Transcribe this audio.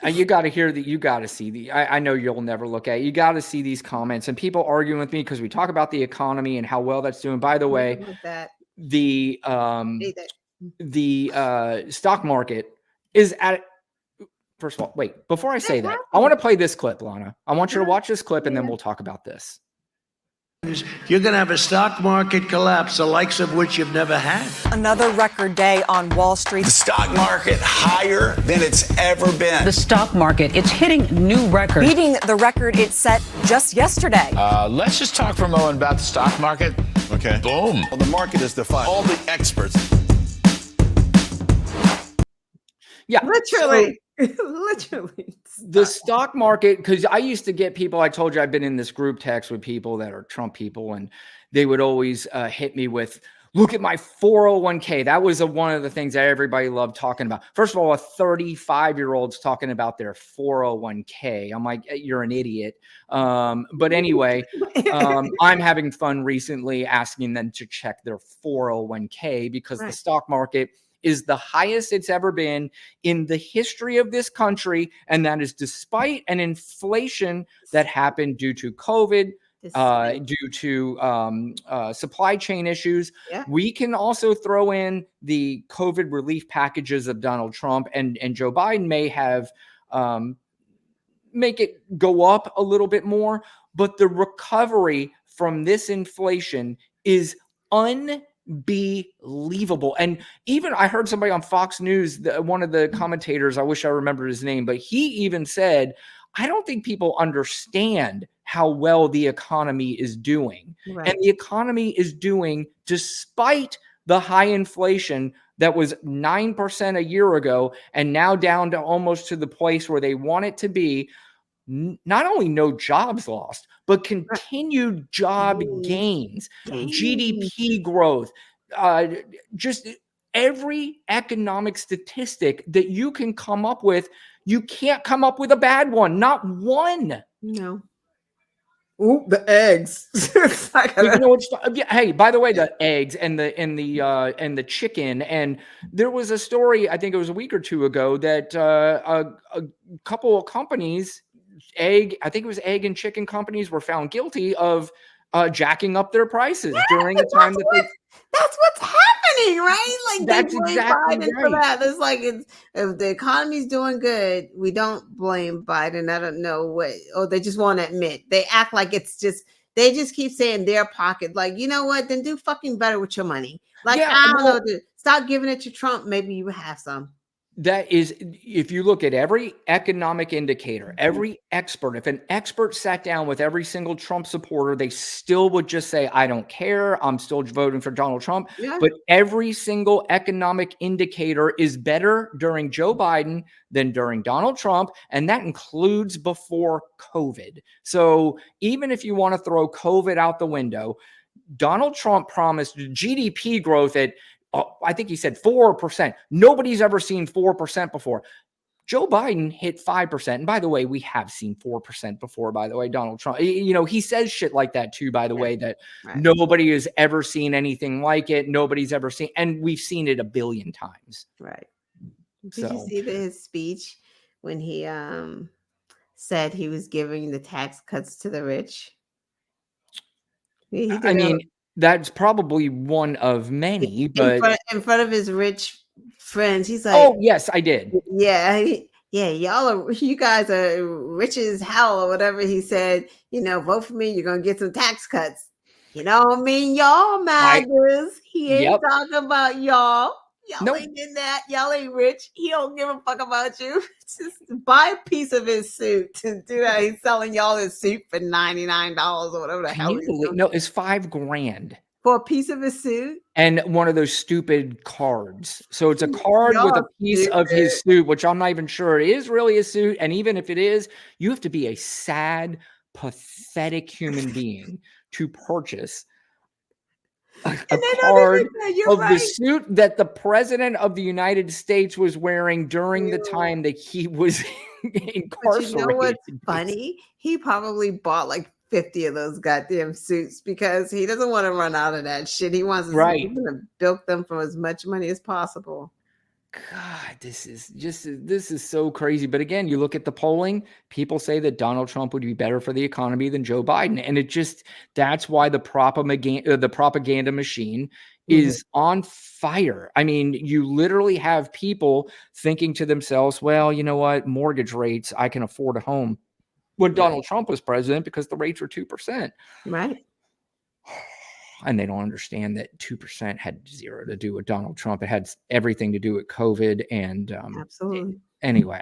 You got to hear that. You got to see I know you'll never look at it. You got to see these comments and people arguing with me because we talk about the economy and how well that's doing. By the way, that. the stock market is at. First of all, wait, before I say that, I want to play this clip, Lana. I want you to watch this clip and then we'll talk about this. You're going to have a stock market collapse, the likes of which you've never had. Another record day on Wall Street. The stock market higher than it's ever been. The stock market, it's hitting new records. Beating the record it set just yesterday. Let's just talk for a moment about the stock market. Okay. Boom. Well, the market is defying all the experts. Yeah. Literally. Literally. The stock market, because I used to get people, I told you I've been in this group text with people that are Trump people, and they would always hit me with, look at my 401k. That was one of the things that everybody loved talking about. First of all, a 35-year-old's talking about their 401k. I'm like, you're an idiot. But anyway, I'm having fun recently asking them to check their 401k because the stock market is the highest it's ever been in the history of this country. And that is despite an inflation that happened due to COVID, due to supply chain issues. Yeah. We can also throw in the COVID relief packages of Donald Trump, and Joe Biden may have make it go up a little bit more. But the recovery from this inflation is unbelievable. And even I heard somebody on Fox News, one of the commentators, I wish I remembered his name, but he even said, I don't think people understand how well the economy is doing. Right. And the economy is doing despite the high inflation that was 9% a year ago and now down to almost to the place where they want it to be. Not only no jobs lost, but continued job gains, GDP growth, just every economic statistic that you can come up with. You can't come up with a bad one. Not one. No. Ooh, the eggs. You know, hey, by the way, the eggs and the chicken. And there was a story, I think it was a week or two ago, that a couple of companies, I think it was egg and chicken companies, were found guilty of jacking up their prices during the time that that's what's happening, right? Like that's they blame exactly Biden for that. It's like if the economy's doing good, we don't blame Biden. I don't know what, they just won't admit. They act like it's just, they just keep saying their pocket. Like, you know what? Then do fucking better with your money. Like, I don't know, dude, stop giving it to Trump. Maybe you have some. That is, if you look at every economic indicator, every expert, if an expert sat down with every single Trump supporter, they still would just say, I don't care. I'm still voting for Donald Trump. Yeah. But every single economic indicator is better during Joe Biden than during Donald Trump. And that includes before COVID. So even if you want to throw COVID out the window, Donald Trump promised GDP growth at, I think he said 4%. Nobody's ever seen 4% before. Joe Biden hit 5%. And by the way, we have seen 4% before, by the way, Donald Trump. You know, he says shit like that too, by the way, that nobody has ever seen anything like it. Nobody's ever seen, and we've seen it a billion times. Right. Did you see his speech when he said he was giving the tax cuts to the rich? I mean, that's probably one of many, but in front of his rich friends, he's like, "Oh yes, I did. Yeah, you guys are rich as hell, or whatever." He said, "You know, vote for me. You're gonna get some tax cuts." You know what I mean? Y'all MAGAs. He ain't talking about y'all. Y'all ain't in that. Y'all ain't rich. He don't give a fuck about you. Just buy a piece of his suit to do that. He's selling y'all his suit for $99 or whatever the hell. No, it's $5,000 for a piece of his suit and one of those stupid cards. So it's a card with a piece of his suit, which I'm not even sure it is really a suit. And even if it is, you have to be a sad, pathetic human being to purchase a card of the suit that the president of the United States was wearing during the time that he was incarcerated. But you know what's funny? He probably bought like 50 of those goddamn suits because he doesn't want to run out of that shit. He wants to bilk them for as much money as possible. God, this is so crazy. But again, you look at the polling, people say that Donald Trump would be better for the economy than Joe Biden. And that's why the propaganda machine is on fire. I mean, you literally have people thinking to themselves, well, you know what, mortgage rates, I can afford a home when Donald Trump was president because the rates were 2%. Right. And they don't understand that 2% had zero to do with Donald Trump. It had everything to do with COVID. And Absolutely. anyway,